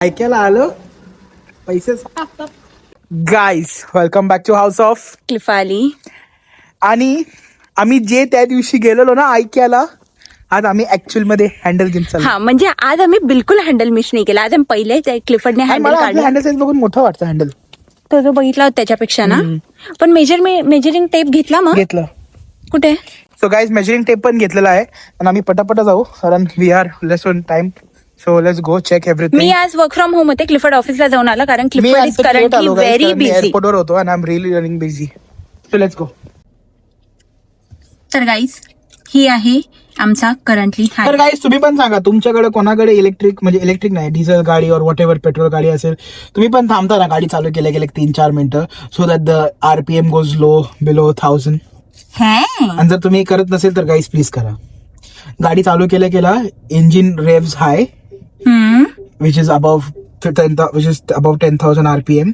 ऐकायला आलं पैसे. Guys welcome back to house of Clifali. आणि आम्ही जे त्या दिवशी गेलेलो ना ऐकायला, आज आम्ही ऍक्च्युअल मध्ये हँडल घेऊन चाललो. हा म्हणजे आज आम्ही बिलकुल हँडल मिस नाही केला. आज आम्ही पहिलेच क्लिफर्डने हँडल मला काढला. हँडल साईज बघून मोठं वाटतं हँडल. तो जो बघितला होता त्याच्यापेक्षा ना. पण मेजरिंग टेप घेतला मग घेतलं. कुठे? सो गाईज मेजरिंग टेप पण घेतलेला आहे आणि आम्ही पटापट जाऊ कारण we are less on time. So let's go check everything. मी आज वर्क फ्रॉम होम होते. क्लिफर्ड ऑफिसला जाऊन आला कारण Clifford is currently very busy. एअरपोर्टवर होतो आणि I am really running busy. So let's go. तर गाईज ही आहे आमचा करंटली. तर गाईज तुम्ही पण सांगा तुमच्याकडे कोणाकडे इलेक्ट्रिक म्हणजे इलेक्ट्रिक नाही डिझेल गाडी और वॉट एव्हर पेट्रोल गाडी असेल, तुम्ही पण थांबता ना गाडी चालू केल्या गेले 3-4 मिनिटं so that the RPM goes low below 1000. आणि जर तुम्ही करत नसेल तर गाईज प्लीज करा. गाडी चालू केल्या engine रेव्स high which is above 10,000 RPM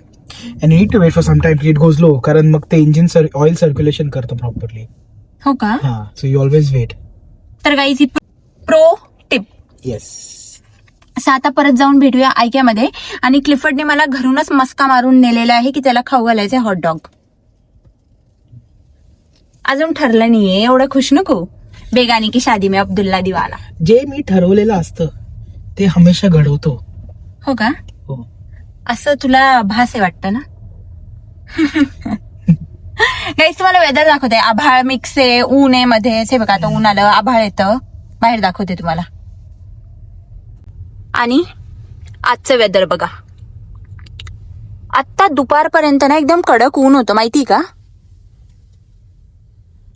and you need to wait for some time it goes low कारण मग ते इंजिन ऑइल सर्क्युलेशन करतं प्रॉपरली. हो का? हा सो यू ऑलवेज वेट. तर गाईज ही प्रो टिप. येस. असं आता परत जाऊन भेटूया आयक्यामध्ये. आणि क्लिफर्डने मला घरूनच मस्का मारून नेलेला आहे की त्याला खाऊ घालायचे हॉटडॉग. अजून ठरलं नाहीये, एवढं खुश नको. बेगानी की शादी में अब्दुल्ला दिवाला. जे मी ठरवलेलं असतं ते हमेशा घडवतो. हो का? हो. असं तुला भास आहे वाटतं ना. गाईस तुम्हाला वेदर दाखवते. आभाळ मिक्स आहे, ऊन आहे मध्ये. हे बघा आता ऊन आलं, आभाळ येतं. बाहेर दाखवते तुम्हाला. आणि आजचं वेदर बघा. आत्ता दुपारपर्यंत ना एकदम कडक ऊन होतं माहिती का.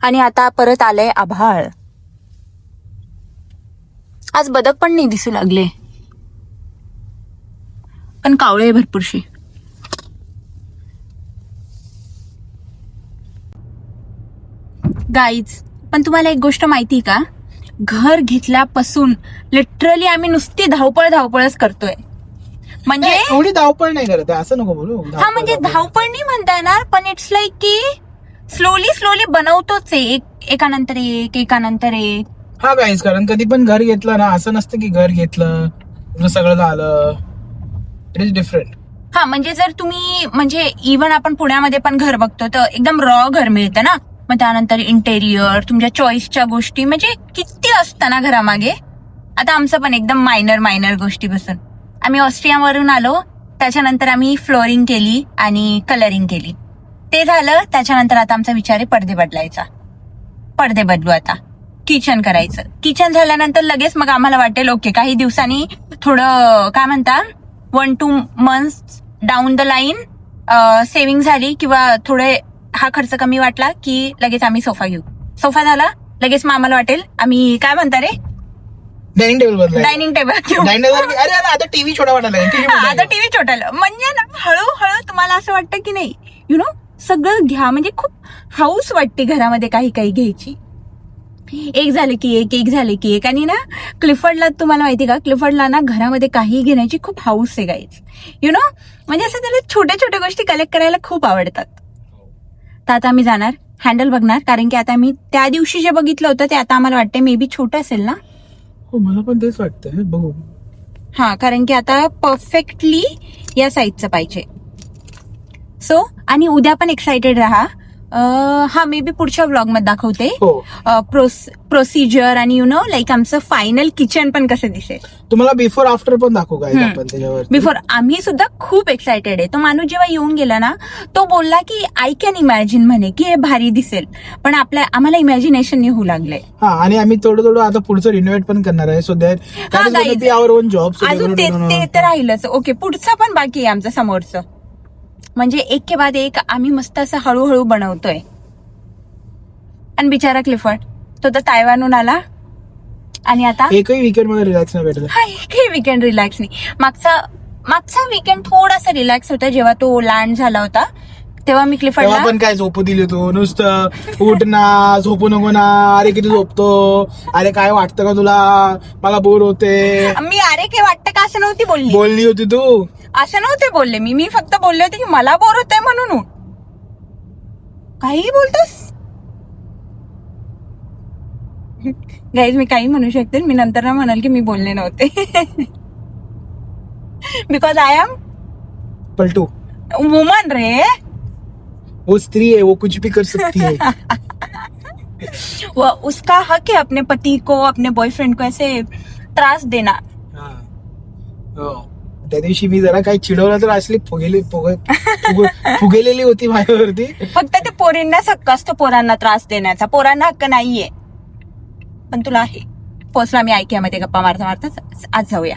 आणि आता परत आलंय आभाळ. आज बदक पण नाही दिसू लागले पण कावळे भरपूरशी. गाईज पण तुम्हाला एक गोष्ट माहिती का, घर घेतल्यापासून लिटरली आम्ही नुसती धावपळच करतोय. म्हणजे एवढी धावपळ नाही करत असं नको बोलू. हा म्हणजे धावपळ नाही म्हणता येणार पण इट्स लाईक की स्लोली बनवतोच आहे एकानंतर एक. हा गाईज कारण कधी पण घर घेतलं ना असं नसतं की घर घेतलं सगळं झालं. It is different. हा म्हणजे जर तुम्ही म्हणजे इव्हन आपण पुण्यामध्ये पण घर बघतो तर एकदम रॉ घर मिळतं ना. मग त्यानंतर इंटेरियर तुमच्या चॉईसच्या गोष्टी म्हणजे किती असतं ना घरामागे. आता आमचं पण एकदम मायनर गोष्टीपासून आम्ही ऑस्ट्रियावरून आलो. त्याच्यानंतर आम्ही फ्लोरिंग केली आणि कलरिंग केली. ते झालं. त्याच्यानंतर आता आमचा विचार आहे पडदे बदलायचा. पडदे बदलू आता. किचन करायचं. किचन झाल्यानंतर लगेच मग आम्हाला वाटेल ओके काही दिवसांनी थोडं काय म्हणता 1-2 months down the line saving झाली किंवा थोडे हा खर्च कमी वाटला की लगेच आम्ही सोफा घेऊ. सोफा झाला लगेच मग आम्हाला वाटेल आम्ही काय म्हणता रे डायनिंग टेबल बदलायचं. डायनिंग टेबल घेऊ. अरे आता टीव्ही छोटा वाटायला आता टीव्ही छोटाला. म्हणजे ना हळूहळू तुम्हाला असं वाटतं की नाही यु नो सगळं घ्या. म्हणजे खूप हाऊस वाटते घरामध्ये काही घ्यायची. एक झाले की एक. आणि ना क्लिफर्डला तुम्हाला माहिती का, क्लिफर्डला ना घरामध्ये काही घेण्याची खूप हाऊस आहे गाईज. यु नो म्हणजे असं त्याला छोट्या गोष्टी कलेक्ट करायला खूप आवडतात. तर आता आम्ही जाणार हँडल बघणार कारण की आता आम्ही त्या दिवशी जे बघितलं होतं ते आता आम्हाला वाटतं मे बी छोटं असेल ना. हो मला पण तेच वाटतं. बघू. हा कारण की आता परफेक्टली या साईजचं पाहिजे. सो आणि उद्या पण एक्साइटेड राहा. हा मे बी पुढच्या व्लॉग मध्ये दाखवते प्रोसिजर आणि यु नो लाईक आमचं फायनल किचन पण कसं दिसेल. तुम्हाला बिफोर आफ्टर पण दाखवू काय आपण त्याच्यावर. बिफोर आम्ही सुद्धा खूप एक्सायटेड आहे. तो माणूस जेव्हा येऊन गेला ना तो बोलला की आय कॅन इमॅजिन म्हणे की हे भारी दिसेल पण आम्हाला इमॅजिनेशन होऊ लागलंय. हा आणि आम्ही थोडं आता पुढचं रिनोव्हेट पण करणार आहे. So that our own job. अजून ते तर राहिलंच. ओके पुढचं पण बाकी आहे आमचं समोरचं. म्हणजे एक के बाद एक आम्ही मस्त असं हळूहळू बनवतोय. आणि बिचारा क्लिफर्ड तो तर तायवानहून आला आणि आता एकही वीकेंड मध्ये रिलॅक्स नाही भेटत. हा एकही वीकेंड रिलॅक्स नाही. मागचा वीकेंड थोडासा रिलॅक्स होता जेव्हा तो लँड झाला होता तेव्हा मी क्लिफर्डला पण काय झोपू दिली तू नुसतं उठ ना झोपू नको ना. अरे किती झोपतो. अरे काय वाटतं का तुला मला बोर होते. मी अरे काय वाटतं का असं नव्हती बोलली होती तू. असं नव्हते बोलले मी फक्त बोलले होते की मला बोर होतंय म्हणून. काही बोलतोस गाईज. मी काही म्हणू शकते मी नंतर ना म्हणाल की मी बोलले नव्हते. बिकॉज आय एम पलटू, वुमन रे. वो स्त्री है, वो कुछ भी कर सकती है. वो उसका हक है अपने पति को, अपने बॉयफ्रेंड को ऐसे त्रास देना. हा. हो. त्या दिवशी मी जरा काही चिडवलं तर असली फुगेलेली होती माझ्यावरती. फक्त ते पोरींनाच हक्क असतो पोरांना त्रास देण्याचा, पोरांना हक्क नाहीये. पण तुला आहे. पोचला मी IKEA गप्पा मारता मारता. आज जाऊया.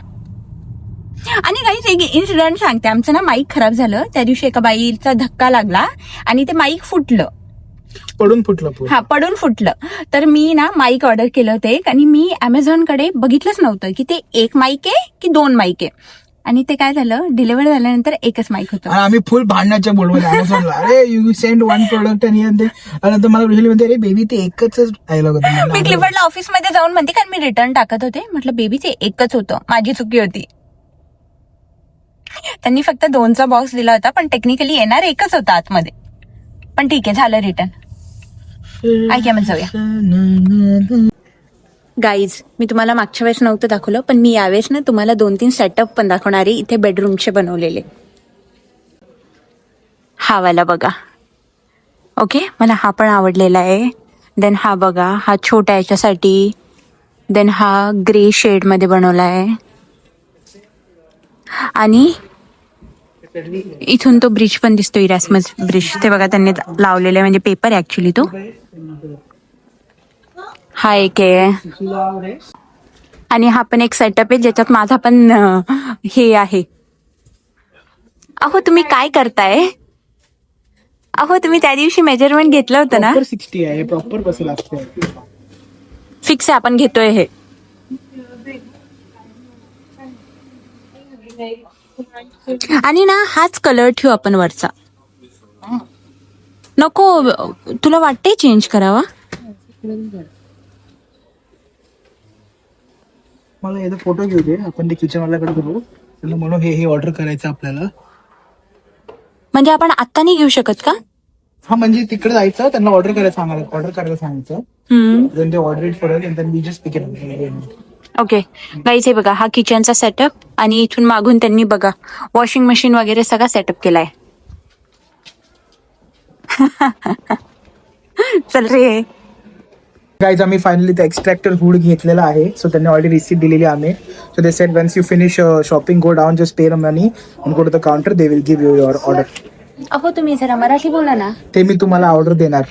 आणि काही एक इन्सिडेंट सांगते. आमचं ना माईक खराब झालं त्या दिवशी, एका बाईचा धक्का लागला आणि ते माईक फुटलं. पडून फुटलं पूर्ण. हा, पडून फुटलं. तर मी ना माईक ऑर्डर केलं होतं एक, आणि मी Amazon कडे बघितलंच नव्हतं की ते एक माईक आहे की 2 माईक आहे. आणि ते काय झालं, डिलिव्हर झाल्यानंतर एकच माईक होतं. आणि आम्ही फुल भांडण्याच्या बोलमध्ये अमेझॉनला, अरे यू सेंड वन प्रोडक्ट आणि नंतर मला रुजली म्हणते, अरे बेबी ते एकच डायलॉग होता. मी क्लिफर्डला ऑफिसमध्ये जाऊन म्हणते, कारण मी रिटर्न टाकत होते, म्हटलं बेबी ते एकच होतं, माझी चुकी होती. त्यांनी फक्त 2चा बॉक्स दिला होता, पण टेक्निकली येणार एकच होता आतमध्ये. पण ठीक आहे, झालं रिटर्न. IKEA जाऊया. गाईज, मी तुम्हाला मागच्या वेळेस नव्हतं दाखवलं, पण मी यावेळेस ना तुम्हाला 2-3 सेटअप पण दाखवणारे इथे बेडरूमचे बनवलेले. हा वाला बघा. ओके, मला हा पण आवडलेला आहे. देन हा बघा, हा छोटा याच्यासाठी. देन हा ग्रे शेड मध्ये बनवला आहे. आणि इथून तो ब्रिज पण दिसतो, इरास्मस ब्रिज. ते बघा त्यांनी लावलेला आहे, म्हणजे पेपर आहे ऍक्च्युली तो. हा एक आहे. आणि हा पण एक सेटअप आहे ज्याच्यात माझा पण हे आहे. अहो तुम्ही काय करताय? अहो तुम्ही त्या दिवशी मेजरमेंट घेतलं होतं ना. 60 आहे, प्रॉपर बसेल असते. फिक्स आहे, आपण घेतोय हे. आणि ना हाच कलर ठेवू आपण वरचा. नको, तुला वाटतंय चेंज करावा? मला याचा फोटो घेऊ दे, आपण ते किचन वाल्याकडे करू. त्यांना म्हणून हे ऑर्डर करायचं आपल्याला. म्हणजे आपण आता नाही घेऊ शकत का? हा, म्हणजे तिकडे जायचं, त्यांना ऑर्डर करायला सांगायचं. Then they order it for us and then we just pick it up. Okay guys, हे बघा हा किचनचा सेटअप. आणि इथून मागून त्यांनी बघा वॉशिंग मशीन वगैरे सगळा सेटअप केलाय. चल रे गाईज, आम्ही फायनली ते एक्स्ट्रॅक्टर हुड घेतलेला आहे. सो त्यांनी ऑलरेडी रिसीट दिलेली आम्ही. So they said once you finish shopping, go down, just pay the money and go to the counter, they will give you your order. अहो तुम्ही जरा मराठी बोला ना. ते मी तुम्हाला ऑर्डर देणार.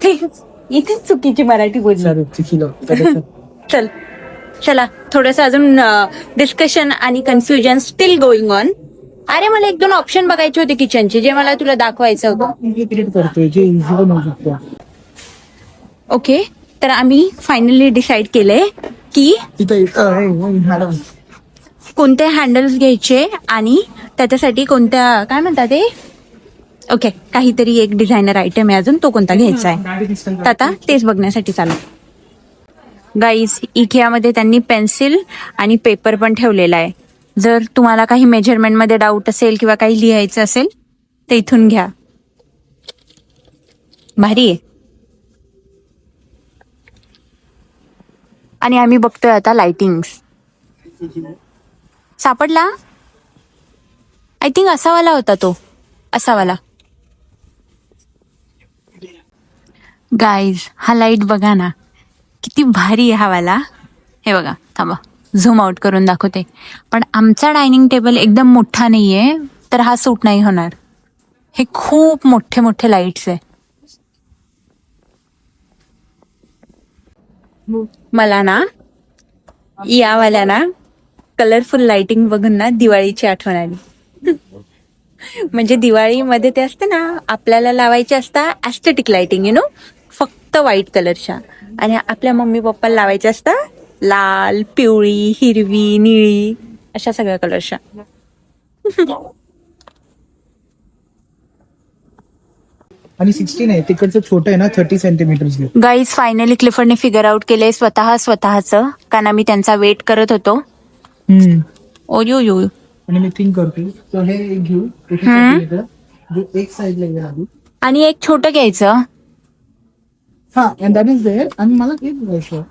इथेच चुकीची मराठी बोलली. चल चला, थोडस अजून डिस्कशन आणि कन्फ्युजन स्टील गोइंग ऑन. अरे मला 1-2 ऑप्शन बघायचे होते किचनचे, जे मला तुला दाखवायचं होतं. ओके, तर आम्ही फायनली डिसाइड केलंय की कोणते हँडल्स घ्यायचे आणि त्याच्यासाठी कोणत्या, काय म्हणतात ते, ओके, काहीतरी एक डिझायनर आयटम आहे अजून, तो कोणता घ्यायचा आहे. तर आता तेच बघण्यासाठी चालू. गाईज, IKEA त्यांनी पेन्सिल आणि पेपर पण ठेवलेला आहे. जर तुम्हाला काही मेजरमेंट मध्ये डाऊट असेल किंवा काही लिहायचं असेल तर इथून घ्या. भारी आहे. आणि आम्ही बघतोय आता लाइटिंग्स. सापडला? आय थिंक असावाला होता तो, असावाला. गाईज, हा लाईट बघा ना, किती भारी आहे हा वाला. हे बघा, थांबा झूम आउट करून दाखवते. पण आमचा डायनिंग टेबल एकदम मोठा नाहीये, तर हा सूट नाही होणार. हे खूप मोठे मोठे लाईट्स आहे. मला ना यावाल्या ना कलरफुल लाइटिंग बघून ना दिवाळीची आठवण आली. म्हणजे दिवाळीमध्ये ते असते ना, आपल्याला लावायचे असतात ऍस्थेटिक लाइटिंग, यु नो, फक्त व्हाईट कलरच्या. आणि आपल्या मम्मी पप्पाला लावायच्या असतात लाल, पिवळी, हिरवी, निळी, अशा सगळ्या कलरच्या. आणि 16 आहे, तिकडचं छोटं आहे ना, 30 सेंटीमीटर. गाईज, फायनली क्लिफर्डने फिगर आउट केले स्वतःचं, कारण आम्ही त्यांचा वेट करत होतो. ओयो यो. आणि मी थिंक करतो, तर हे एक घेऊ, एक साईडला घेऊ आणि एक छोटं घ्यायचं. हा, अँड दॅट इज देअर. आणि मला एक घ्यायचं.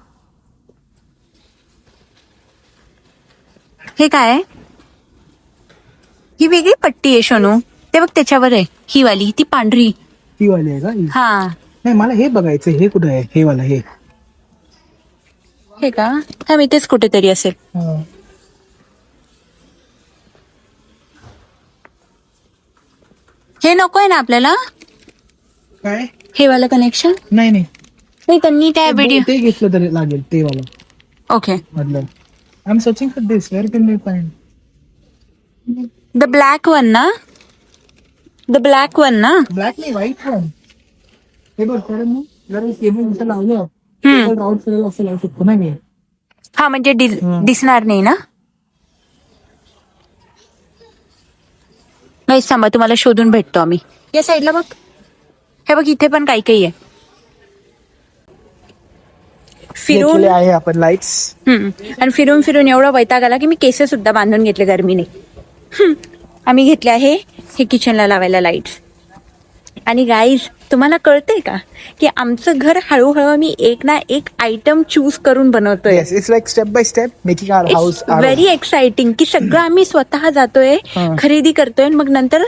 हे काय? ही वेगळी पट्टी आहे सोनू. ते बघ त्याच्यावर आहे ही वाली, ती पांढरी. ती वाली आहे का ही? हा नाही मला हे बघायचं, हे कुठे आहे हे वाला हे? हे का? हा मी तेच कुठेतरी असेल. हा. हे नकोय ना आपल्याला, काय? हे वाला कनेक्शन नाही नाही नाही. त्यांनी त्या व्हिडिओ ते घेतलं तरी लागेल ते वाला ओके. मधलं. I am searching for this, where can we find? The black one ना, द ब्लॅक वन ना. ब्लॅक नाही, व्हाईट पण. हे बघ कारण ना जर केबल इथं लावलं हम्म. राऊंड फिरत असं लावू शकतो ना मी. हा म्हणजे दिसणार नाही ना. नाही सांबा, तुम्हाला शोधून भेटतो आम्ही. या साईडला बघ, हे बघ इथे पण काही काही आहे. फिरून घेतलेले आहे आपण लाईट्स. आणि फिरून फिरून एवढा वैताग आला की मी केस सुद्धा बांधून घेतले गरमीने. आम्ही घेतले आहे हे किचनला लावायला लाईट्स. आणि गाईज तुम्हाला कळतंय का की आमचं घर हळूहळू आम्ही एक ना एक आयटम चूज करून बनवतोय. Yes, it's like step by step making our house. Very exciting की सगळं आम्ही स्वतः जातोय, खरेदी करतोय आणि मग नंतर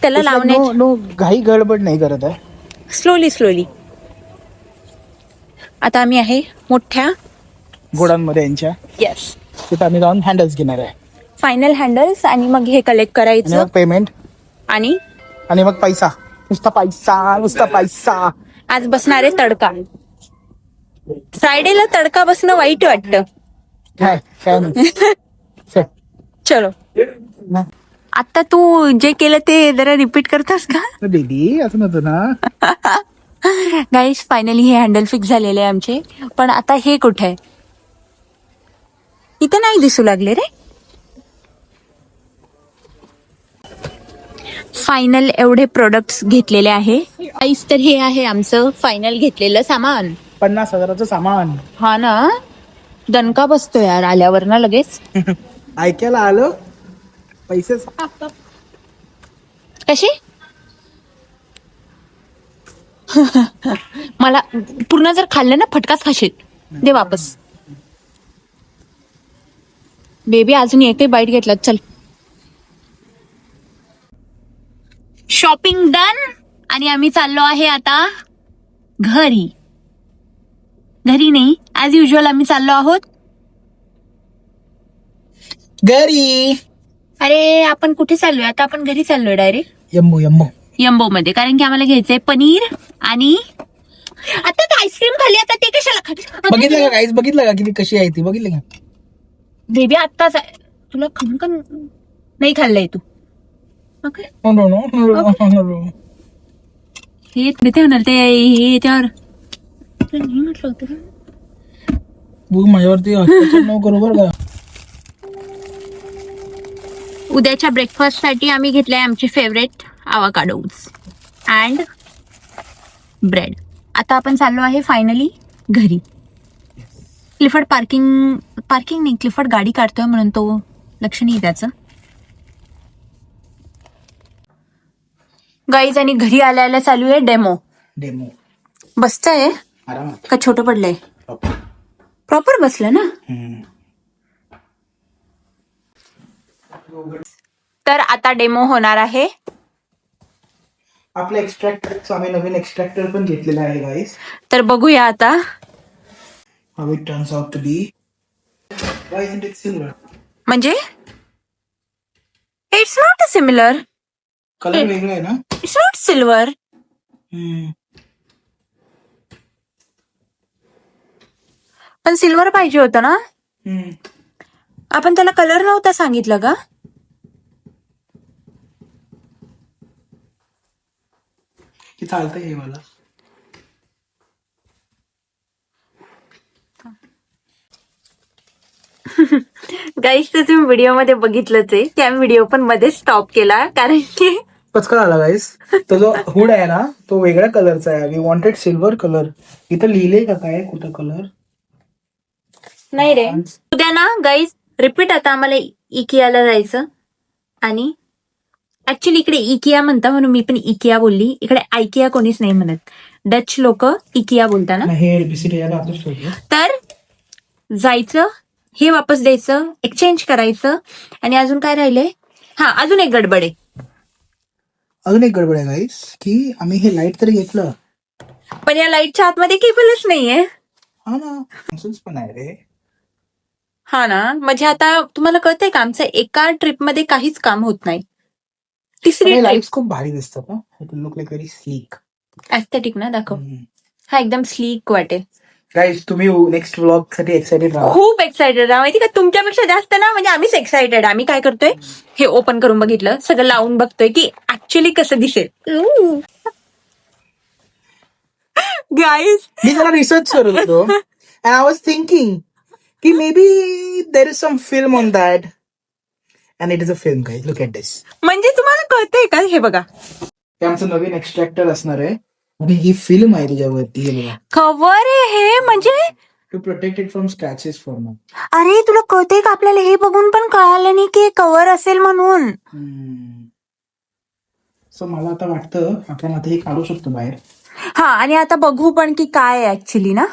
त्याला लावण्याची नो घाई गडबड नाही करत आहे. Slowly slowly. आता आम्ही आहे मोठ्या गोडांमध्ये यांच्या येस तिथं आम्ही जाऊन हँडल्स घेणार आहे. फायनल हँडल्स आणि मग हे कलेक्ट आणि करायचं मग पेमेंट आणि आणि मग पैसा. नुसता पैसा नुसता पैसा. आज बसणार आहे तडका. फ्रायडेला तडका बसणं वाईट वाटतं. काय नाही. चल. चलो ना. आता तू जे केलं ते जरा रिपीट करतास का? बेबी असं नव्हतं ना. गाईज फायनली हे हँडल फिक्स झालेले आहे आमचे. पण आता हे कुठे आहे? इथं नाही दिसू लागले रे. फायनल एवढे प्रोडक्ट्स घेतलेले आहे गाईज. तर हे आहे आमचं फायनल घेतलेलं सामान. 50,000चं सामान. हा ना, दणका बसतो यार आल्यावर ना लगेच. ऐकायला आलं पैसे. कशी मला पूर्ण जर खाल्लं ना फटकाच खाशील. दे वापस. बेबी अजून एकही बाईट घेतला. चल शॉपिंग डन आणि आम्ही चाललो आहे आता घरी. घरी नाही, ऍज युजल आम्ही चाललो आहोत घरी. अरे आपण कुठे चाललोय आता? आपण घरी चाललोय डायरेक्ट यम्बो यम्बो यम्बो मध्ये. कारण की आम्हाला घ्यायचंय पनीर आणि आता आईस्क्रीम खाल्ली. आता ते कशाला खाली? बघितलं का गाईज? बघितलं का किती कशी आहे ती? बघितलं का? बेबी आत्ताच तुला खमकन नाही खाल्लंय तू. Okay No, no, no, no, no, no. हे तिथे होणार ते हे याच्यावर तुला नाही म्हटलं होतं का? तू माझ्यावरती हस्ताक्षर नको करू बरं का. उद्याच्या ब्रेकफास्ट साठी आम्ही घेतले आहे आमचे फेवरेट आवाकाडोज अँड ब्रेड. आता आपण चाललो आहे फायनली घरी. क्लिफर्ड पार्किंग नाही, क्लिफर्ड गाडी काढतोय म्हणून तो लक्ष नाही त्याचं. गाईज आणि घरी आल्याला चालू आहे डेमो. बसतंय आरामात. का छोटं पडलंय? प्रॉपर बसलं ना. तर आता डेमो होणार आहे. आपल्या एक्स्ट्रॅक्टर आम्ही नवीन एक्स्ट्रॅक्टर पण घेतलेला आहे गाईस. तर बघूया आता. How it turns out to be. Why isn't it silver? म्हणजे इट्स नॉट सिमिलर. कलर वेगळा आहे ना. It's not silver. पण सिल्वर पाहिजे होतं ना. आपण त्याला कलर नव्हता सांगितलं का? की चालतंय हे मला. गाईस तर तुम्ही व्हिडिओ मध्ये बघितलंच आहे की आम्ही व्हिडिओ पण मध्ये स्टॉप केला कारण की पचका आला गाईस. तो जो हुड आहे ना तो वेगळ्या कलरचा आहे. We wanted silver colour. इथं लिहिलंय का काय कुठं कलर? नाही रे. उद्या ना गाईज रिपीट आता आम्हाला इकियाला जायचं. आणि ऍक्च्युली इकडे इकिया म्हणता म्हणून मी पण इकिया बोलली. इकडे आयकिया कोणीच नाही म्हणत. डच लोक इकिया बोलता ना. हे एबीसीडी याला आताच ठेवतो. तर जायचं, हे वापस द्यायचं, एक्सचेंज करायचं आणि अजून काय राहिलंय? हा अजून एक गडबड आहे. अजून एक गडबड आहे गाईस, की आम्ही हे लाईट तरी घेतलं. पण या लाईटच्या आतमध्ये केबलच नाहीये. हा ना, असंच पण आहे रे. हा ना, म्हणजे आता तुम्हाला कळतंय का, आमचं एका ट्रिप मध्ये काहीच काम होत नाही. तिसरी ट्रिप. लाईट्स खूप भारी दिसतात ना, it look like very sleek. Aesthetic ना, दाखव. हा एकदम स्लीक वाटेल. गाईस तुम्ही नेक्स्ट व्लॉग साठी एक्साइटेड राहा. खूप एक्सायटेड आहे माहिती का, तुमच्यापेक्षा जास्त ना, म्हणजे आम्हीच एक्सायटेड. आम्ही काय करतोय, हे ओपन करून बघितलं, सगळं लावून बघतोय की ऍक्च्युली कसं दिसेल. गाईज मी जरा रिसर्च करत होतो and I was thinking की maybe there is some film on that and it is a film guys, look at this. म्हणजे तुम्हाला कळतंय का, हे बघा हे आमचं नवीन एक्स्ट्रॅक्टर असणार आहे आणि ही फिल्म आहे त्याच्यावरती, हे बघा, कव्हर आहे हे. म्हणजे to protect it from scratches for मग. अरे तुला कळतंय का, आपल्याला हे बघून पण कळालं नाही की कव्हर असेल म्हणून. सो मला आता वाटतं आपण आता हे काढू शकतो बाहेर. हा, आणि आता बघू पण की काय ऍक्च्युली ना.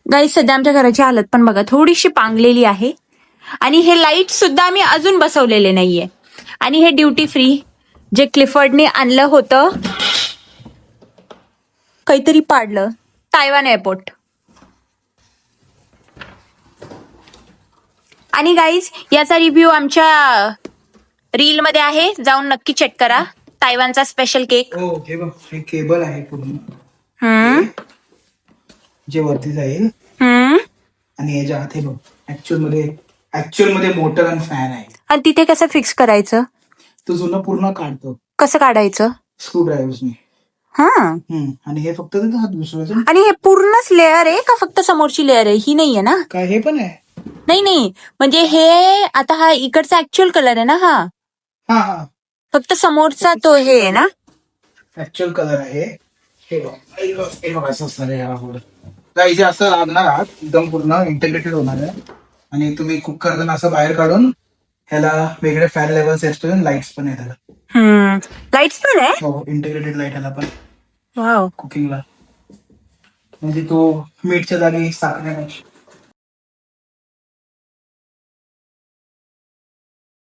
गाईज सध्या आमच्या घराची हालत पण बघा, थोडीशी पांगलेली आहे. आणि हे लाईट सुद्धा आम्ही अजून बसवलेले नाहीये. आणि हे ड्युटी फ्री जे क्लिफर्डने आणलं होतं, काहीतरी पाडलं, तायवान एअरपोर्ट. आणि गाईज याचा रिव्ह्यू आमच्या रील मध्ये आहे, जाऊन नक्की चेक करा. तायवानचा स्पेशल केक. हो हे बघ, हे केबल आहे पूर्ण जे वरती जाईल आणि याच्या आत हे बघ, ऍक्च्युअल मध्ये मोटर आणि फॅन आहे. आणि तिथे कसं फिक्स करायचं, तो जुनं पूर्ण काढतो कसं काढायचं, स्क्रू ड्रायव्हर्सने. हा. आणि हे फक्त हात दुसरं आणि हे पूर्णच लेअर आहे का फक्त समोरची लेअर आहे, ही नाहीये ना. काय, हे पण आहे. नाही म्हणजे हे आता हा इकडचा ऍक्च्युअल कलर आहे ना. हा हा हा, फक्त समोरचा तो हे आहे ना, ऍक्च्युअल कलर आहे. हे बघ, हे बघ असं असणार आहे याला पुढे. तर इथे असं लागणार आहात, एकदम पूर्ण इंटिग्रेटेड होणार आहे. आणि तुम्ही कुक करताना असं बाहेर काढून ह्याला वेगळे फॅन लेवल्स असतो, लाईट्स पण आहे त्याला. लाईट्स पण आहे. हो, इंटिग्रेटेड लाईट ह्याला पण वाव. कुकिंगला. म्हणजे तो मीठच्या जागी साखर